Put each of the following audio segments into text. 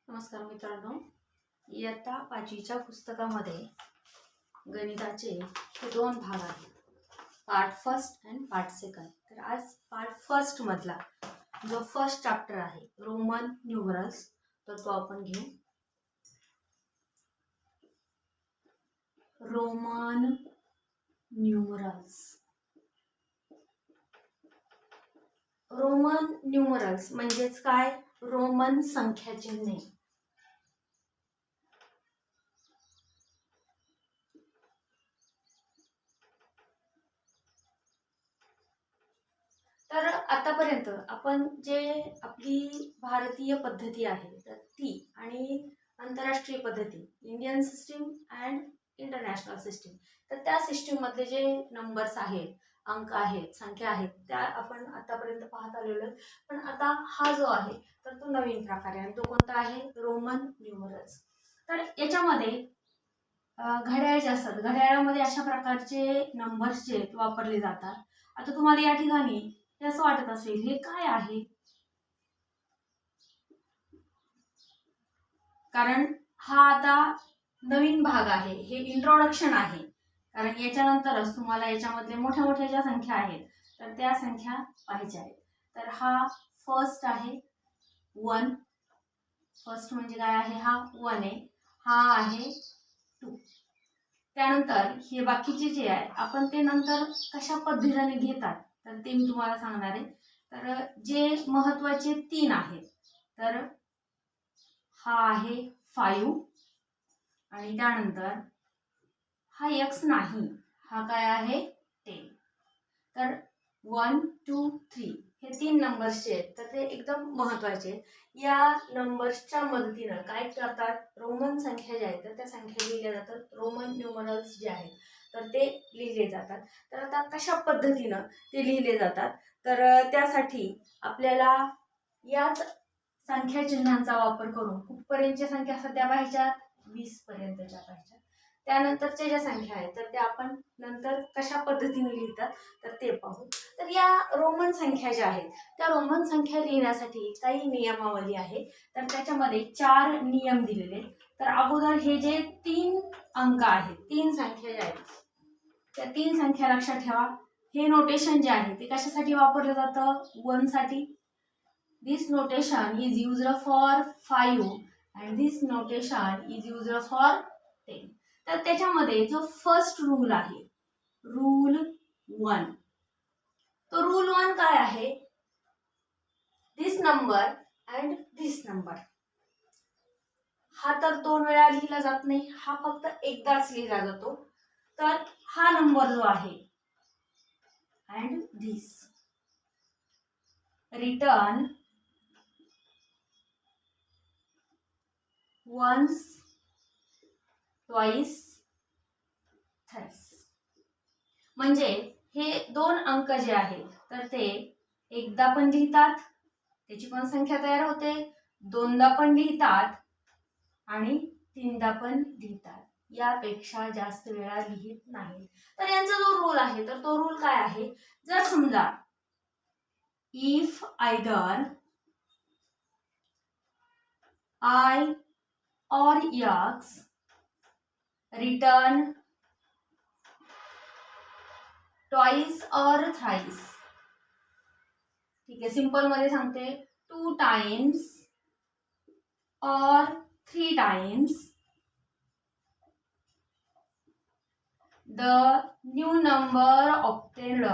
नमस्कार मित्रांनो, इयत्ता 5वीच्या पुस्तकामध्ये गणिताचे हे दोन भाग आहेत, part first and part second. तर आज पार्ट फर्स्ट मधला जो फर्स्ट चॅप्टर आहे रोमन न्यूमरल्स, तर तो आपण घेऊ. Roman numerals. रोमन न्यूमरल्स म्हणजेच काय? रोमन संख्या चिन्हे. तर आतापर्यंत आपण जे आपली भारतीय पद्धती आहे तर ती आणि आंतरराष्ट्रीय पद्धती, Indian system and international system, तर त्या सिस्टीम मधले जे नंबर्स आहेत, अंक आहेत, संख्या आहेत, त्या आपण आतापर्यंत पाहत आलेलो आहे. पण आता हा जो आहे तर तो नवीन प्रकार आहे आणि तो कोणता आहे? Roman numerals. तर याच्यामध्ये घड्याळ जे असतात, घड्याळामध्ये अशा प्रकारचे नंबर्स जे वापरले जातात. आता तुम्हाला या ठिकाणी हे असं वाटत असेल, हे काय आहे? कारण हा आता नवीन भाग आहे, हे इंट्रोडक्शन आहे. कारण याच्यानंतरच तुम्हाला याच्यामधले मोठ्या मोठ्या ज्या संख्या आहेत तर त्या संख्या पाहायच्या आहेत. तर हा फर्स्ट आहे 1. फर्स्ट म्हणजे काय आहे? हा 1 आहे. हा आहे 2. त्यानंतर हे बाकीचे जे आहे आपण ते नंतर कशा पद्धतीने घेतात तर ते मी तुम्हाला सांगणार आहे. तर जे महत्त्वाचे 3 आहेत तर हा आहे 5 आणि त्यानंतर हा x नाही, हा काय आहे? 10. तर 1, 2, 3 हे 3 नंबर्सचे आहेत तर ते एकदम महत्त्वाचे. या नंबर्सच्या मदतीनं काय करतात? रोमन संख्या ज्या आहेत तर त्या संख्या लिहिल्या जातात. रोमन न्यूमरल्स जे आहेत तर ते लिहिले जातात. तर आता कशा पद्धतीनं ते लिहिले जातात तर त्यासाठी आपल्याला याच संख्या चिन्हांचा वापर करून कुठपर्यंतच्या संख्या सध्या पाहिजेत? 20 पर्यंतच्या पाहिजेत. त्यानंतरच्या ज्या संख्या आहेत तर त्या आपण नंतर कशा पद्धतीने लिहितात तर ते पाहू. तर या रोमन संख्या ज्या आहेत त्या रोमन संख्या लिहिण्यासाठी काही नियमावली आहे. तर त्याच्यामध्ये 4 नियम दिलेले. तर अगोदर हे जे 3 अंक आहेत, 3 संख्या ज्या आहेत त्या 3 संख्या लक्षात ठेवा. हे नोटेशन जे आहे ते कशासाठी वापरलं जातं? 1 साठी. This notation is used for 5 and this notation is used for 10. तर त्याच्यामध्ये जो फर्स्ट रूल आहे, रूल 1, तो रूल 1 काय आहे? दिस नंबर अँड दिस नंबर. हा तर 2 वेळा लिहिला जात नाही, हा फक्त एकदाच लिहिला जातो. तर हा नंबर जो आहे and this return once, twice, thrice. म्हणजे हे 2 अंक जे आहेत तर ते एकदा पण लिहितात, त्याची पण संख्या तयार होते, 2दा पण लिहितात आणि 3दा पण लिहितात. यापेक्षा जास्त वेळा लिहित नाही. तर यांचा जो रूल आहे तर तो रूल काय आहे? जर समजा if either I or x return twice or thrice. ठीक आहे, सिंपल मध्ये सांगते, 2 times or 3 times the new number obtained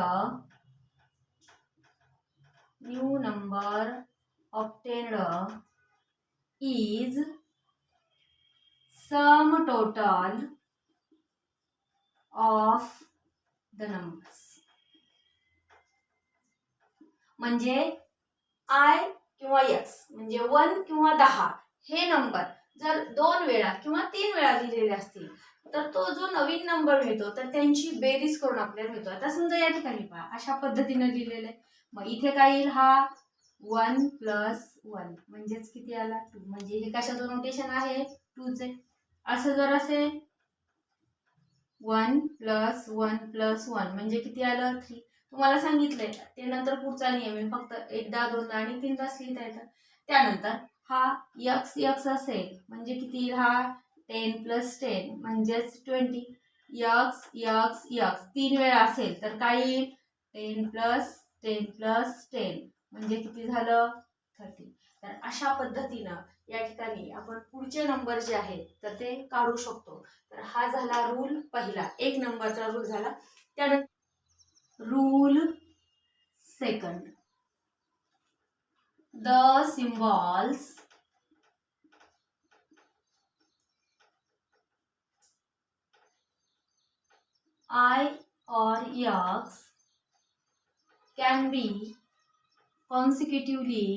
is sum total of the numbers. म्हणजे I किंवा x म्हणजे 1 किंवा 10 हे नंबर जर 2 वेळा किंवा 3 वेळा लिहिलेले असतील तर तो जो नवीन नंबर मिळतो तर त्यांची बेरीज करून आपल्याला मिळतो. आता समजा या ठिकाणी पहा, अशा पद्धतीने लिहिलेलं आहे. मग इथे काय येईल? हा 1 + 1 म्हणजेच किती आला? 2. म्हणजे हे कशाचं नोटेशन आहे? 2चे. असं जर असेल 1 + 1 + 1 म्हणजे किती आलं? 3. तुम्हाला सांगितलंय ते नंतर पुढचा नियम आहे, फक्त एकदा, दोनदा आणि 3दाच लिहिता येतं. त्यानंतर हा यक्स यक्स असेल म्हणजे किती, हा 10 + 10 म्हणजेच 20. यक्स यक्स यक्स 3 वेळा असेल तर काय येईल, 10 + 10 + 10 म्हणजे किती झालं, 30. तर अशा पद्धतीनं या ठिकाणी आपण पुढचे नंबर जे आहेत तर ते काढू शकतो. तर हा झाला रूल पहिला, 1 नंबरचा रूल झाला. त्यानंतर rule second, the symbols I or X can be consecutively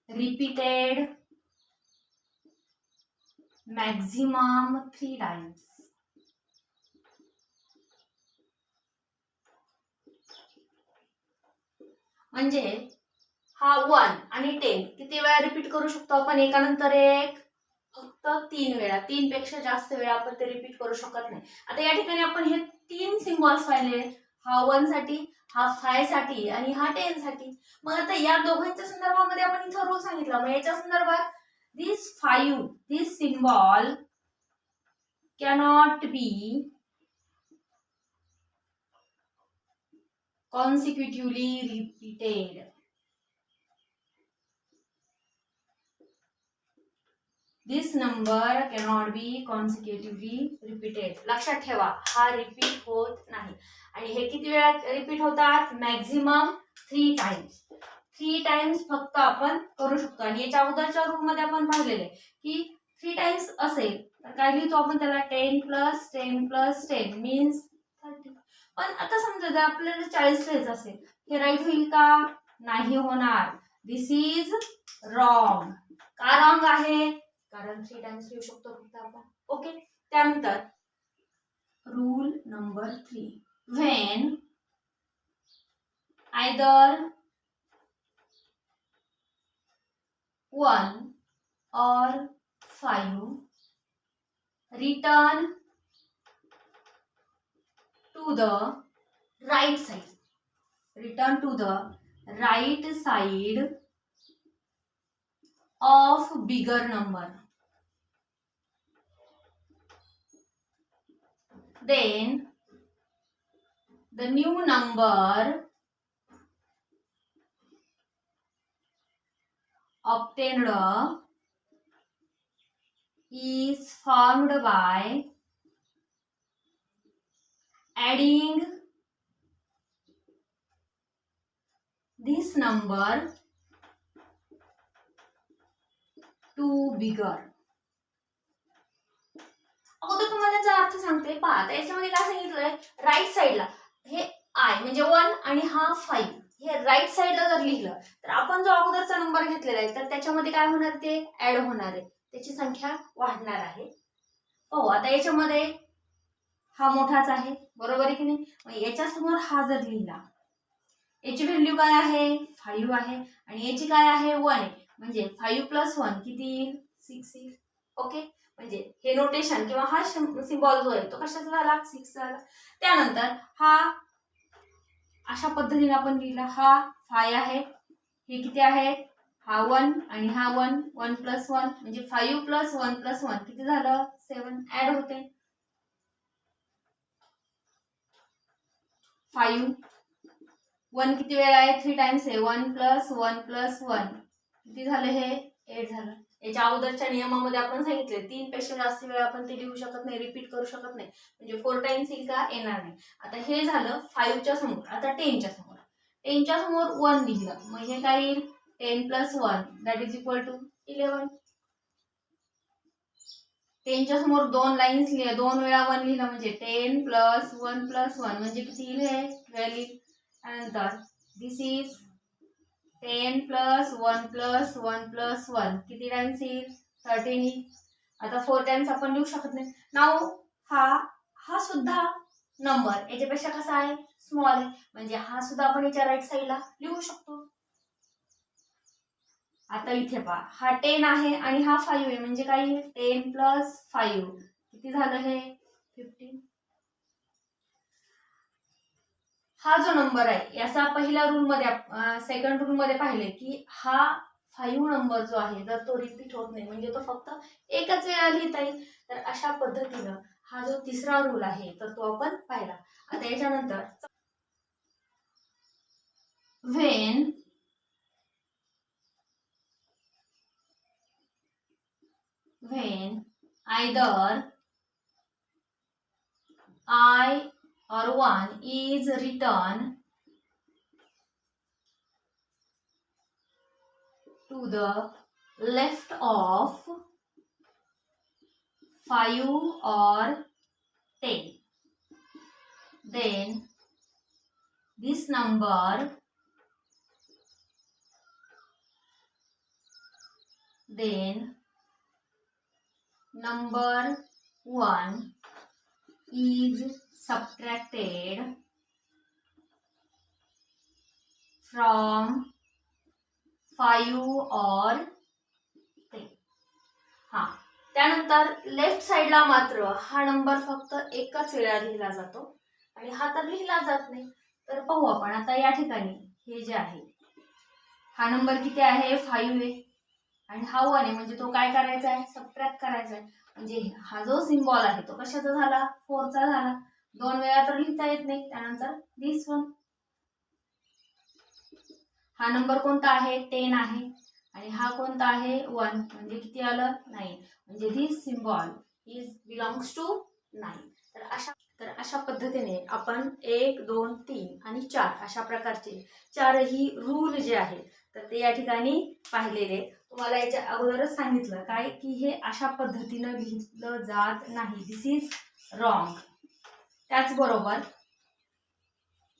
repeated maximum 3 times. म्हणजे हा 1 आणि 10 किती वेळा रिपीट करू शकतो आपण, एकानंतर एक, फक्त 3 वेळा. 3 पेक्षा जास्त वेळा आपण ते रिपीट करू शकत नाही. आता या ठिकाणी आपण हे 3 सिम्बॉल्स पाहिले, हा 1 साठी, हा 5 साठी आणि हा 10 साठी. मग आता या दोघांच्या संदर्भामध्ये आपण इथं रूल सांगितला. मग याच्या संदर्भात this symbol cannot be consecutively repeated. This number cannot be consecutively repeated. लक्षात ठेवा, हा रिपीट होत नाही. आणि हे किती वेळा रिपीट होतात, मॅक्झिमम 3 टाइम्स. 3 टाइम्स फक्त आपण करू शकतो. आणि याच्या अगोदरच्या रूल मध्ये आपण पाहिलेले की 3 टाइम्स असेल तर काय लिहितो आपण त्याला, 10 + 10 + 10 मीन्स 30. पण आता समजा जर आपल्याला 40 लिहायचं असेल, हे राईट होईल का, नाही होणार. दिस इज रॉंग. का रॉंग आहे, कारण 3 टाइम्स लिहू शकतो फक्त आपण. ओके. त्यानंतर rule number 3, when either 1 or 5 return to the right side, return to the right side of bigger number, then the new number obtained is formed by adding this number to bigger. अगोदर तुम्हाला त्याचा अर्थ सांगते. पहा, आता याच्यामध्ये काय सांगितलंय, राईट साईडला हे आय म्हणजे 1 आणि हा 5 हे राईट साईडला जर लिहिलं तर आपण जो अगोदरचा नंबर घेतलेला आहे तर त्याच्यामध्ये काय होणार, ते ऍड होणार आहे, त्याची संख्या वाढणार आहे. हो, आता याच्यामध्ये हा मोठाच आहे, बरोबर आहे की नाही. मग याच्यासमोर हा जर लिहिला, याची व्हॅल्यू काय आहे, 5 आहे आणि याची काय आहे, 1 आहे. म्हणजे 5 + 1 किती येईल, 6 येईल. ओके. म्हणजे हे नोटेशन किंवा हा सिम्बॉल जो आहे तो कशाचा झाला, 6 झाला. त्यानंतर हा अशा पद्धतीने आपण लिहिला, हा 5 आहे, हे किती आहे, हा 1 आणि हा 1, 1 + 1 म्हणजे 5 + 1 + 1 किती झालं, 7 ऍड होते. 5 1 किती वेळा आहे, 3 टाइम्स आहे, 1 + 1 + 1 किती झालं, हे 8 झालं. याच्या अगोदरच्या नियमामध्ये आपण सांगितले 3 पेक्षा जास्त वेळा आपण ते लिहू शकत नाही, रिपीट करू शकत नाही. म्हणजे 4 टाइम्स येईल का, येणार नाही. आता हे झालं 5 च्या समोर. आता 10 च्या समोर, 10 च्या समोर 1 लिहिलं, मग हे काय येईल, 10 + 1 दॅट इज इक्वल टू 11. 10 च्या समोर 2 लाईन्स लिहिल्या, 2 वेळा 1 लिहिलं म्हणजे 10 + 1 + 1 म्हणजे किती येईल, हे 12 येईल. त्यानंतर दिस इज 10 + 1 + 1 + 1 किती टाइम्स येईल, 13 येईल. आता 4 टाइम्स आपण लिहू शकत नाही. नाव हा सुद्धा नंबर याच्यापेक्षा कसा आहे, स्मॉल आहे, म्हणजे हा सुद्धा आपण याच्या राईट साईडला लिहू शकतो. आता इथे पहा, हा 10 आहे आणि हा 5 आहे, म्हणजे काय येईल, 10 + 5 किती झालं, हे 15. हा जो नंबर आहे याचा पहिल्या रूलमध्ये सेकंड रूलमध्ये पाहिले की हा 5 नंबर जो आहे तर तो रिपीट होत नाही, म्हणजे तो फक्त एकच वेळा लिहिता येईल. तर अशा पद्धतीनं हा जो तिसरा रूल आहे तर तो आपण पाहिला. आता याच्यानंतर when either I or 1 is written to the left of 5 or 10, then this number number 1 is subtracted from 5 or 10. हा, त्यानंतर लेफ्ट साइडला मात्र हा नंबर फक्त एकच वेळा लिहिला जातो आणि हा तर लिहिला जात नाही. तर पाहू आपण आता या ठिकाणी हे जे आहे हा नंबर किती आहे 5 आहे आणि हा 1 आहे, म्हणजे तो काय करायचा आहे सबट्रॅक्ट करायचा आहे. म्हणजे हा जो सिम्बॉल आहे तो कशाचा झाला 4 चा झाला. 2 वेळा तर लिहिता येत नाही. त्यानंतर दिस वन, हा नंबर कोणता आहे 10 आहे आणि हा कोणता आहे 1, म्हणजे किती आलं 9, म्हणजे दिस सिम्बॉल इज बिलॉंग्स टू 9. तर अशा पद्धतीने आपण 1 2 3 आणि 4 अशा प्रकारचे चारही रूल जे आहेत तर ते या ठिकाणी पाहिलेले. तुम्हाला याच्या अगोदरच सांगितलं काय की हे अशा पद्धतीनं लिहिलं जात नाही, दिस इज रॉंग. त्याचबरोबर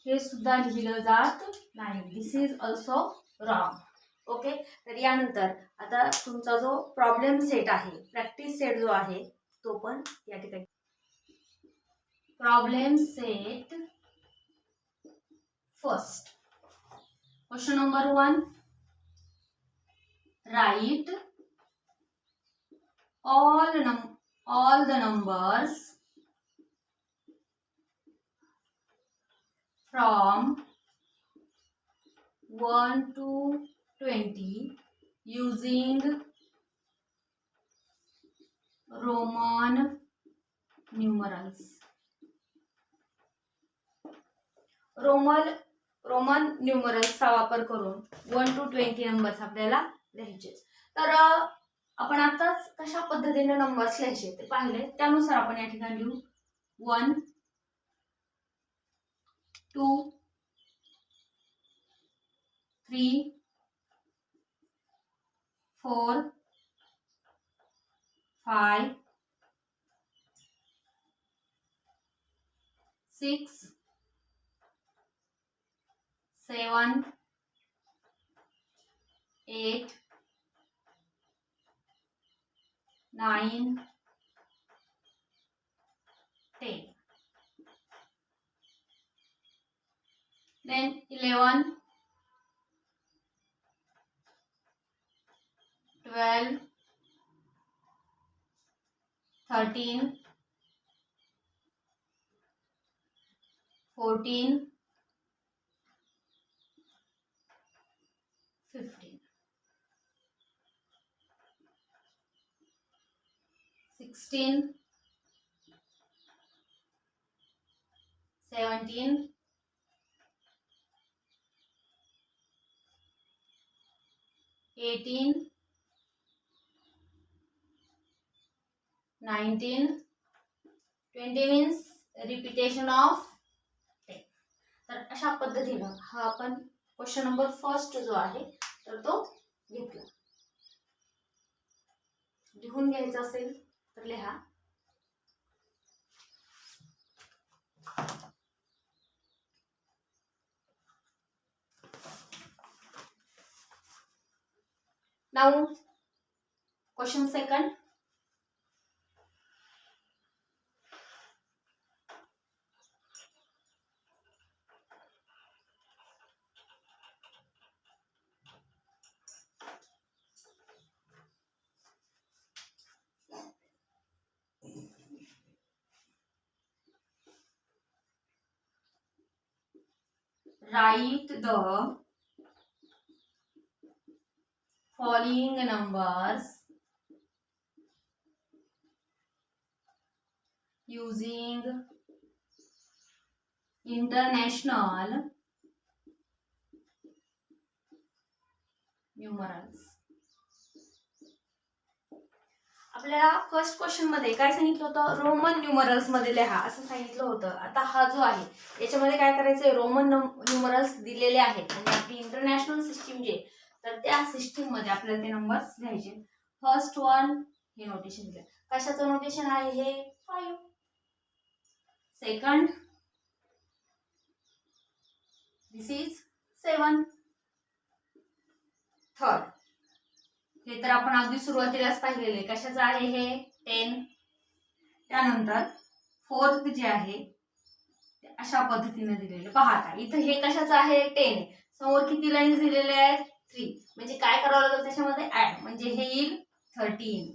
हे सुद्धा लिहिलं जात नाही, दिस इज ऑल्सो रॉंग. ओके. तर यानंतर आता तुमचा जो प्रॉब्लेम सेट आहे, प्रॅक्टिस सेट जो आहे तो पण या ठिकाणी. Problem set first. Question number 1, write all the numbers from 1 to 20 using Roman numerals. Roman न्यूमरल्सचा वापर करून 1 to 20 नंबर्स आपल्याला लिहायचे. तर आपण आताच कशा पद्धतीने नंबर्स लिहायचे ते पाहिले, त्यानुसार आपण या ठिकाणी लिहू 1 2 3 4 5 6 7 8 9 10. Then 11 12 13 14 15 16 17 18 19 20 means repetition of 10. तर अशा पद्धतीनं हा आपण क्वेश्चन नंबर फर्स्ट जो आहे तर तो घेतला. लिहून घ्यायचा असेल तर लिहा. Now question second. Write the following numbers using international numerals. आपल्याला फर्स्ट क्वेश्चन मध्ये काय सांगितलं होतं, रोमन न्यूमरल्स मध्ये लिहा असं सांगितलं होतं. आता हा जो आहे याच्यामध्ये काय करायचंय, रोमन न्यूमरल्स दिलेले आहेत आणि आपली इंटरनॅशनल सिस्टीम जे, तर त्या सिस्टीम मध्ये आपल्याला ते नंबर्स लिहायचे. फर्स्ट वन हे नोटेशन दिलं, कशाचं नोटेशन आहे हे 5. Second this is 7. थर्ड हे तर आपण अगदी सुरुवातीलाच पाहिलेले, कशाचं आहे हे 10. त्यानंतर फोर्थ जे आहे ते अशा पद्धतीने दिलेले. पहा आता इथं हे कशाचं आहे 10, समोर किती लाईन्स दिलेले आहेत 3, म्हणजे काय करावं लागेल त्याच्यामध्ये ऍड, म्हणजे हे येईल 13.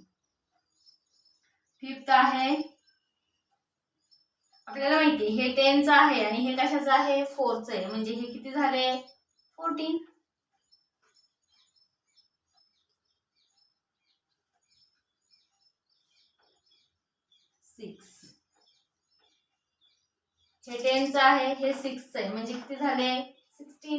फिफ्थ आहे आपल्याला माहिती हे 10चं आहे आणि हे कशाचं आहे 4चं आहे, म्हणजे हे किती झाले 14. हे 10चं आहे हे 6चं आहे, म्हणजे किती झाले 16.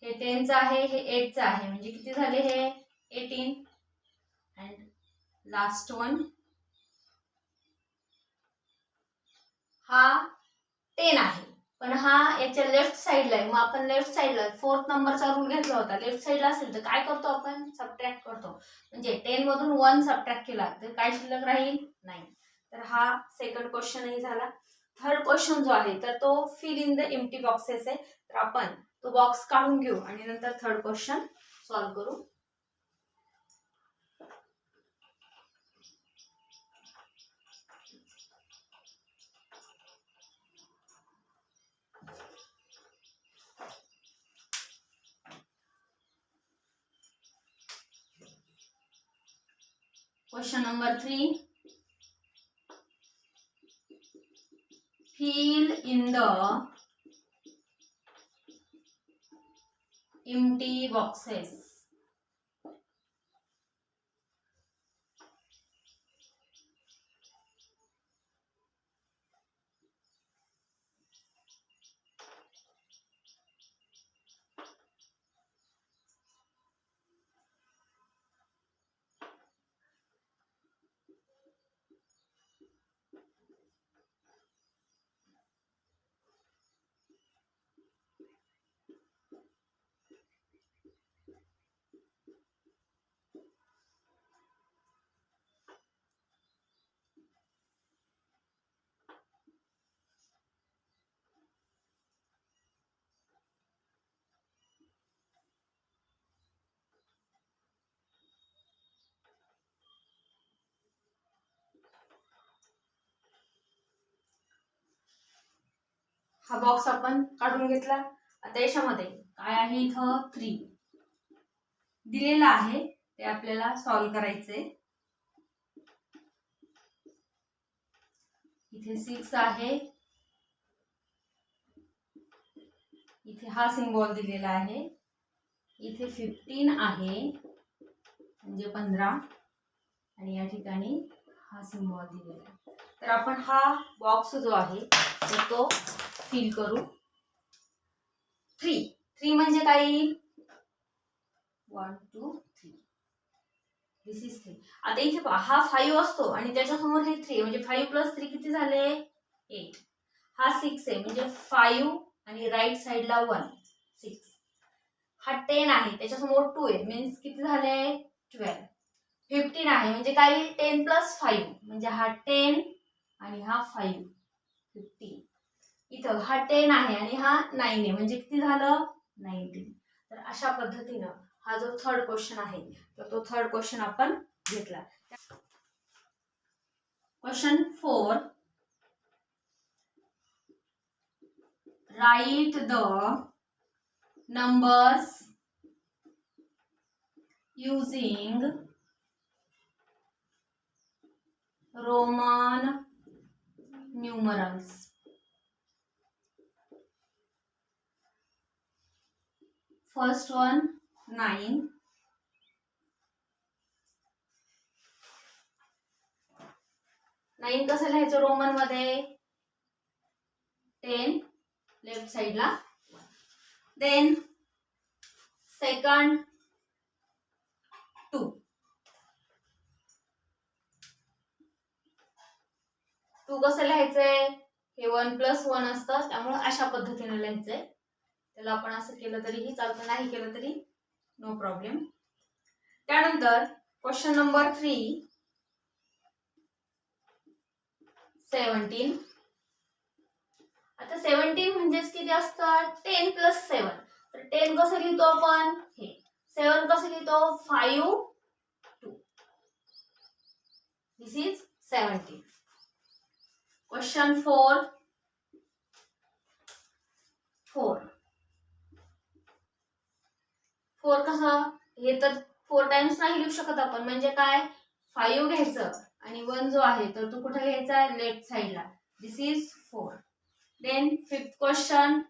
हे 10चं आहे हे 8चं आहे, म्हणजे किती झाले हे 18. अँड लास्ट वन हा 10 आहे पण हा याच्या लेफ्ट साइडला आहे, मग आपण लेफ्ट साइडला फोर्थ नंबरचा रूल घेतला होता, लेफ्ट साइडला असेल तर काय करतो आपण सबट्रॅक्ट करतो, म्हणजे 10 मधून 1 सबट्रॅक्ट केला तर काय शिल्लक राहील 9. तर हा सेकंड क्वेश्चनही झाला. थर्ड क्वेश्चन जो आहे तर तो fill in the empty boxes आहे, तर आपण तो बॉक्स काढून घेऊ आणि नंतर थर्ड क्वेश्चन सॉल्व्ह करू. Question number 3. Fill in the empty boxes. हा बॉक्स आपण काढून घेतला. आता याच्यामध्ये काय आहे इथं 3 दिलेला आहे, ते आपल्याला सॉल्व्ह करायचे. इथे 6 आहे, इथे हा सिम्बॉल दिलेला आहे, इथे 15 आहे म्हणजे 15 आणि या ठिकाणी हा सिम्बॉल दिलेला आहे. तर आपण हा बॉक्स जो आहे तर तो फिल करू. 3 म्हणजे काय येईल 1 2 3, दिस इज 3. आता इथे पहा हा 5 असतो आणि त्याच्यासमोर हे 3, म्हणजे 5 + 3 किती झाले 8. हा 6 आहे म्हणजे 5 आणि राईट साइडला 1 6. हा 10 आहे त्याच्यासमोर 2 आहे, मीन्स किती झाले 12. 15 आहे म्हणजे काय 10 + 5, म्हणजे हा 10 आणि हा 5 15. इथं हा 10 आहे आणि हा 9 आहे म्हणजे किती झालं 19. तर अशा पद्धतीनं हा जो थर्ड क्वेश्चन आहे तर तो थर्ड क्वेश्चन आपण घेतला. Question 4. Write the numbers using Roman numerals. First one 9. Nine कसं लिहायचं रोमन मध्ये 10 लेफ्ट साइडला. Then second 2. टू कसं लिहायचंय हे 1 + 1 असतं त्यामुळे अशा पद्धतीने लिहायचंय. त्याला आपण असं केलं तरीही चालतं नाही केलं तरी नो प्रॉब्लेम. त्यानंतर क्वेश्चन नंबर 3 17. आता 17 म्हणजेच किती असतं 10 + 7. तर 10 कसं लिहितो आपण हे. 7 कसं लिहितो 5 2. दिस इज 17. क्वेश्चन 4 कसं हे तर 4 टाइम्स नाही लिहू शकत आपण. म्हणजे काय 5 घ्यायचं आणि 1 जो आहे तर तो कुठे घ्यायचा आहे लेफ्ट साइडला. This is 4. Then fifth question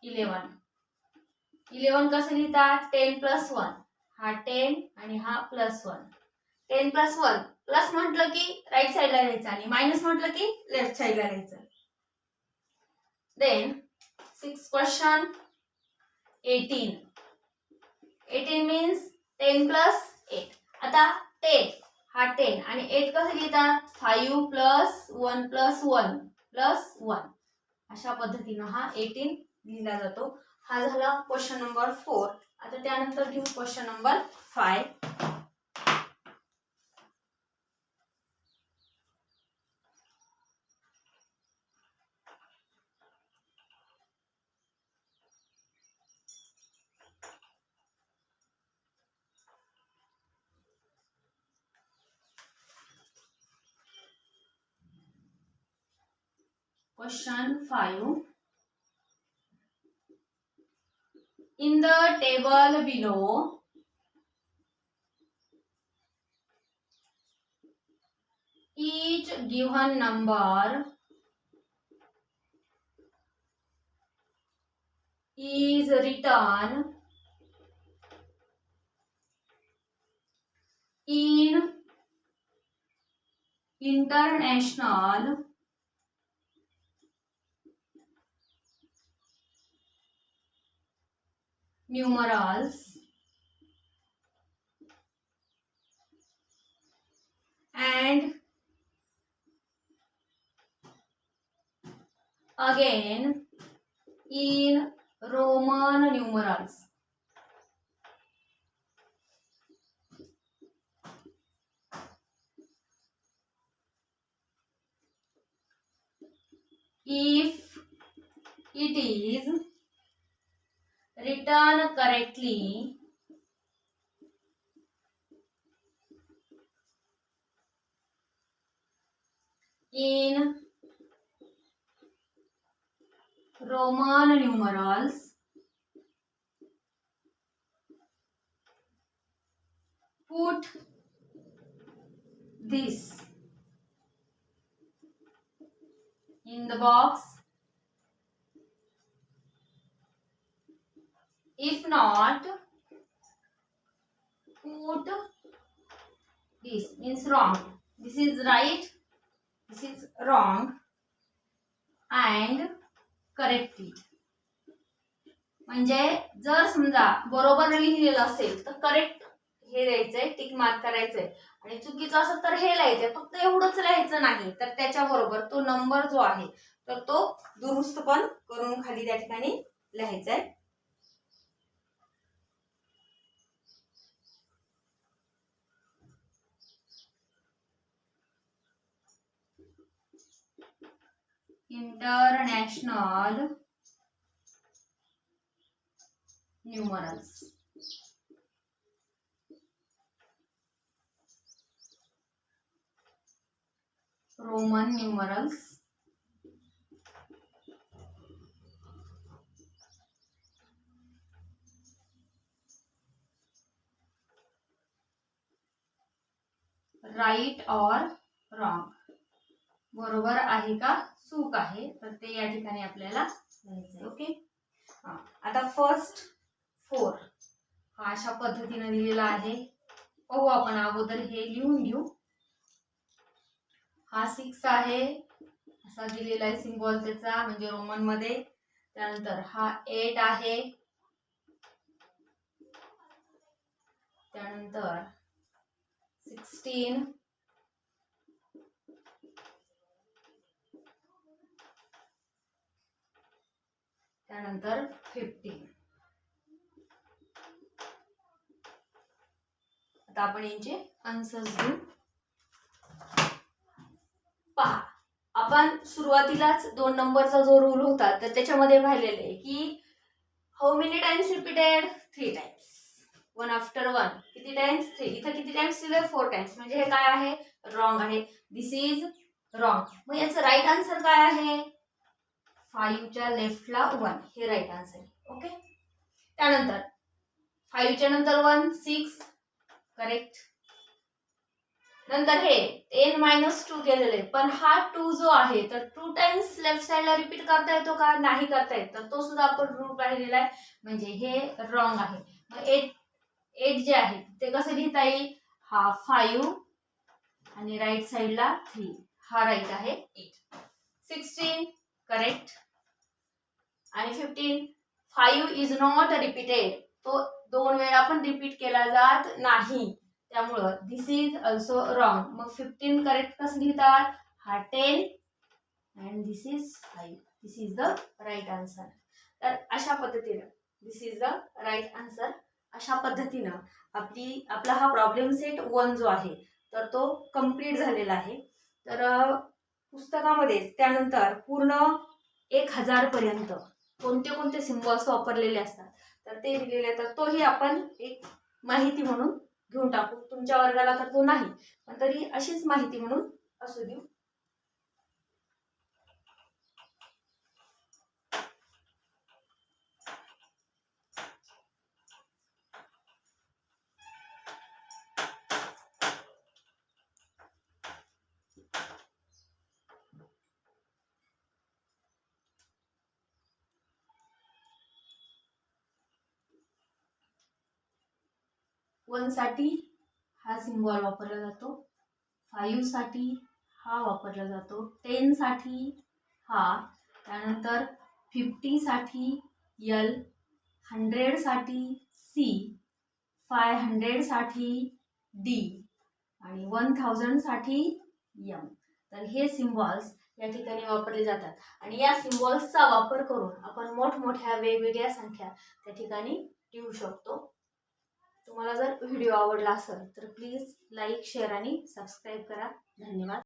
11. 11 कसं लिहितात 10 + 1. हा 10 आणि हा +1. 10 + 1 प्लस म्हटलं की राईट साइडला लिहायचं आणि मायनस म्हटलं की लेफ्ट साइडला लिहायचं. Then sixth question 18. 18 मीन्स 10 + 8. आता 10 हा 10 आणि 8 कसं लिहितात 5 + 1 + 1 + 1. अशा पद्धतीनं हा 18 लिहिला जातो. हा झाला क्वेश्चन नंबर 4. आता त्यानंतर घेऊ question number 5. Question 5. In the table below, each given number is written in international numerals and again in Roman numerals. If it is written correctly, in Roman numerals, put this in the box. If not, put this means wrong. This is right, this is wrong and correct it. म्हणजे जर समजा बरोबर लिहिलेलं असेल तर correct हे द्यायचंय tick mark करायचंय आणि चुकीचं असेल तर हे लिहायचंय. फक्त एवढंच लिहायचं नाही तर त्याच्याबरोबर तो नंबर जो आहे तर तो दुरुस्त पण करून खाली त्या ठिकाणी लिहायचा आहे. International numerals. Roman numerals. Right or wrong. बरोबर आहे का चूक आहे, तर ते या ठिकाणी आपल्याला लिहायचं. ओके. आता फर्स्ट 4 हा अशा पद्धतीने दिलेला आहे. पाहू आपण अगोदर हे लिहून घेऊ. हा 6 आहे असा दिलेला आहे सिम्बॉल त्याचा, म्हणजे रोमन मध्ये. त्यानंतर हा 8 आहे, त्यानंतर 16, त्यानंतर 15. आता आपण यांचे आन्सर्स घेऊ. पहा, आपण सुरुवातीलाच 2 नंबरचा जो रूल होता तर त्याच्यामध्ये पाहिलेले आहे की how many times repeated, 3 times, 1 after 1. किती टाइम्स? 3. इथं किती टाइम्स दिले? 4 टाइम्स. म्हणजे हे काय आहे? रॉंग आहे. दिस इज रॉंग. मग याचं राईट आन्सर काय आहे? 5 च्या लेफ्टला 1 हे राईट आन्सर आहे. ओके. त्यानंतर 5 च्या नंतर 1 6 करेक्ट. नंतर हे 10 - 2 केलेले, पण हा 2 जो आहे तर 2 टाइम्स लेफ्ट साइडला रिपीट करता येतो का? नाही करता येत. तर तो सुद्धा आपण रूल पाहिलेला आहे, म्हणजे हे रॉंग आहे. मग 8 जे आहे ते कसं लिहिता येईल? हा 5 आणि राईट साइडला 3 हा राईट आहे 8. 16 करेक्ट. आणि 15 5 इज नॉट रिपीटेड, तो 2 वेळा पण रिपीट केला जात नाही, त्यामुळं दिस इज ऑल्सो रॉंग. मग 15 करेक्ट कसं लिहितात? हा 10 and this is 5. This is the right answer. तर अशा पद्धतीनं this is the right answer. अशा पद्धतीनं आपला हा प्रॉब्लेम सेट 1 जो आहे तर तो कंप्लीट झालेला आहे. तर पुस्तकामध्ये त्यानंतर पूर्ण 1000 पर्यंत कोणते कोणते सिम्बॉल्स वापरलेले असतात तर ते दिलेले. तर तोही आपण एक माहिती म्हणून घेऊन टाकू. तुमच्या वर्गाला तर तो नाही, पण तरी अशीच माहिती म्हणून असू देऊ. वन साठी हा सिम्बॉल वापरला जातो, 5 साठी हा वापरला जातो, 10 साठी हा, त्यानंतर 50 साठी L, 100 साठी C, 500 साठी D आणि 1000 साठी M. तर हे सिम्बॉल्स या ठिकाणी वापरले जातात आणि या सिम्बॉल्सचा वापर करून आपण मोठमोठ्या वेगवेगळ्या संख्या त्या ठिकाणी लिहू शकतो. तुम्हाला जर व्हिडिओ आवडला असेल तर प्लीज लाईक, शेअर आणि सबस्क्राईब करा. धन्यवाद.